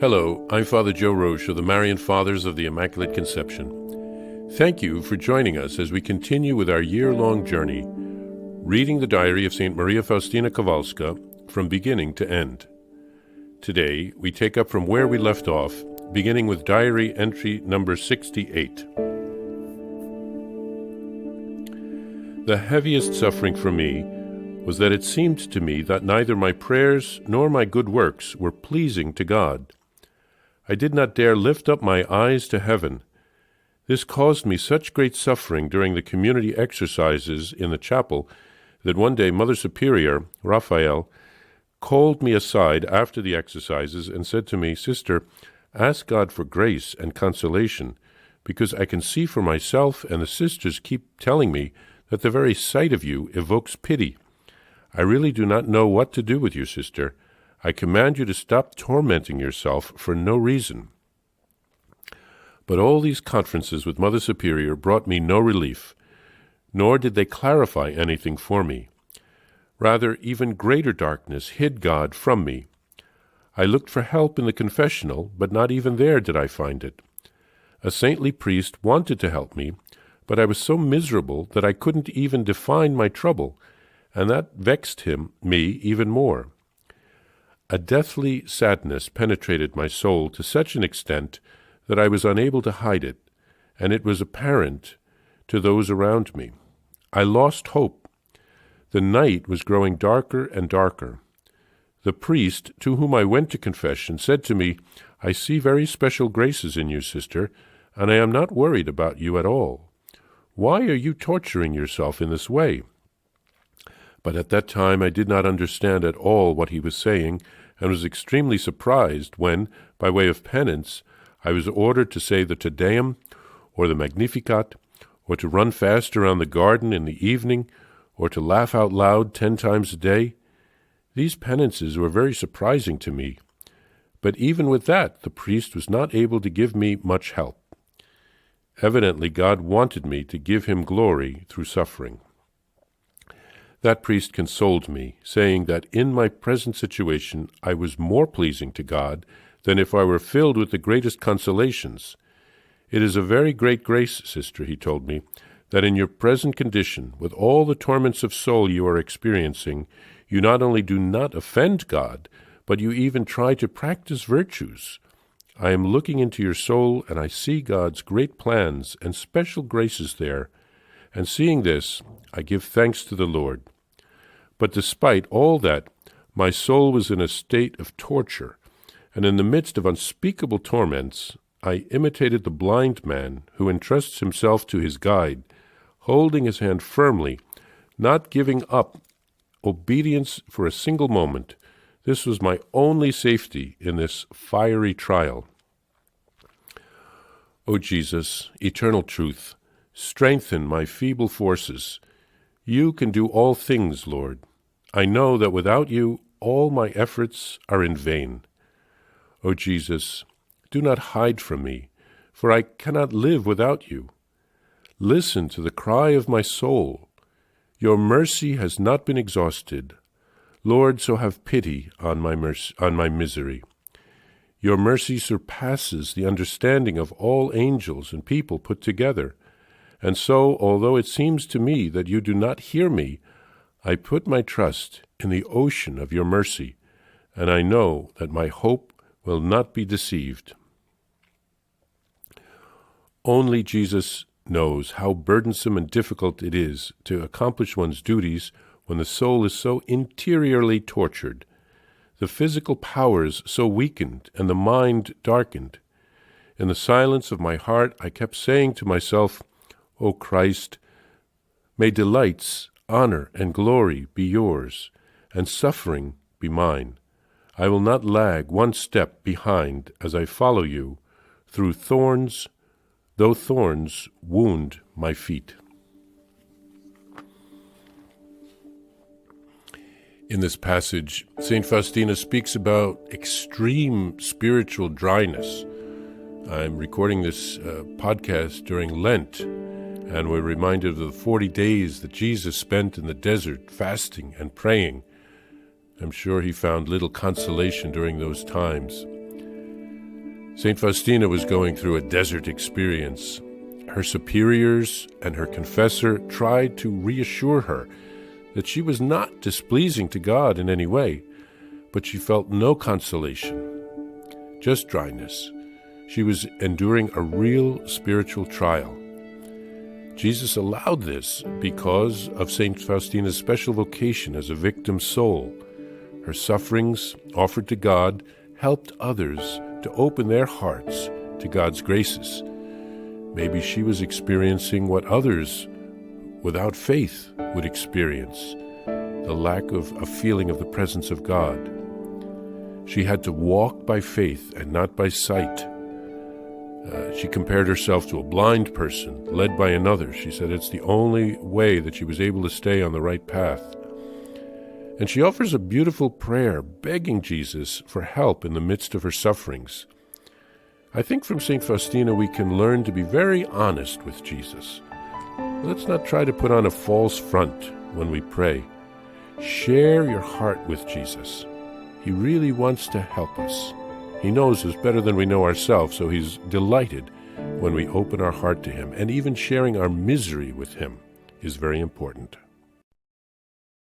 Hello, I'm Father Joe Roesch of the Marian Fathers of the Immaculate Conception. Thank you for joining us as we continue with our year-long journey, reading the diary of St. Maria Faustina Kowalska from beginning to end. Today, we take up from where we left off, beginning with diary entry number 68. The heaviest suffering for me was that it seemed to me that neither my prayers nor my good works were pleasing to God. I did not dare lift up my eyes to heaven. This caused me such great suffering during the community exercises in the chapel that one day Mother Superior, Raphael, called me aside after the exercises and said to me, "Sister, ask God for grace and consolation, because I can see for myself and the sisters keep telling me that the very sight of you evokes pity. I really do not know what to do with you, sister. I command you to stop tormenting yourself for no reason." But all these conferences with Mother Superior brought me no relief, nor did they clarify anything for me. Rather, even greater darkness hid God from me. I looked for help in the confessional, but not even there did I find it. A saintly priest wanted to help me, but I was so miserable that I couldn't even define my trouble, and that vexed me even more. A deathly sadness penetrated my soul to such an extent that I was unable to hide it, and it was apparent to those around me. I lost hope. The night was growing darker and darker. The priest, to whom I went to confession, said to me, "I see very special graces in you, sister, and I am not worried about you at all. Why are you torturing yourself in this way?" But at that time I did not understand at all what he was saying, and was extremely surprised when, by way of penance, I was ordered to say the Te Deum, or the Magnificat, or to run fast around the garden in the evening, or to laugh out loud 10 times a day. These penances were very surprising to me, but even with that the priest was not able to give me much help. Evidently God wanted me to give him glory through suffering. That priest consoled me, saying that in my present situation I was more pleasing to God than if I were filled with the greatest consolations. "It is a very great grace, sister," he told me, "that in your present condition, with all the torments of soul you are experiencing, you not only do not offend God, but you even try to practice virtues. I am looking into your soul, and I see God's great plans and special graces there, and seeing this, I give thanks to the Lord. But despite all that, my soul was in a state of torture, and in the midst of unspeakable torments, I imitated the blind man who entrusts himself to his guide, holding his hand firmly, not giving up obedience for a single moment. This was my only safety in this fiery trial. O Jesus, eternal truth, strengthen my feeble forces. You can do all things, Lord. I know that without you all my efforts are in vain. O Jesus, do not hide from me, for I cannot live without you. Listen to the cry of my soul. Your mercy has not been exhausted. Lord, so have pity on my misery. Your mercy surpasses the understanding of all angels and people put together. And so, although it seems to me that you do not hear me, I put my trust in the ocean of your mercy, and I know that my hope will not be deceived. Only Jesus knows how burdensome and difficult it is to accomplish one's duties when the soul is so interiorly tortured, the physical powers so weakened, and the mind darkened. In the silence of my heart I kept saying to myself, "O Christ, may delights, honor, and glory be yours, and suffering be mine. I will not lag one step behind as I follow you through thorns, though thorns wound my feet." In this passage, St. Faustina speaks about extreme spiritual dryness. I'm recording this podcast during Lent, and we're reminded of the 40 days that Jesus spent in the desert fasting and praying. I'm sure he found little consolation during those times. St. Faustina was going through a desert experience. Her superiors and her confessor tried to reassure her that she was not displeasing to God in any way, but she felt no consolation, just dryness. She was enduring a real spiritual trial. Jesus allowed this because of St. Faustina's special vocation as a victim soul. Her sufferings, offered to God, helped others to open their hearts to God's graces. Maybe she was experiencing what others without faith would experience, the lack of a feeling of the presence of God. She had to walk by faith and not by sight. She compared herself to a blind person led by another. She said it's the only way that she was able to stay on the right path. And she offers a beautiful prayer begging Jesus for help in the midst of her sufferings. I think from St. Faustina we can learn to be very honest with Jesus. Let's not try to put on a false front when we pray. Share your heart with Jesus. He really wants to help us. He knows us better than we know ourselves, so he's delighted when we open our heart to him. And even sharing our misery with him is very important.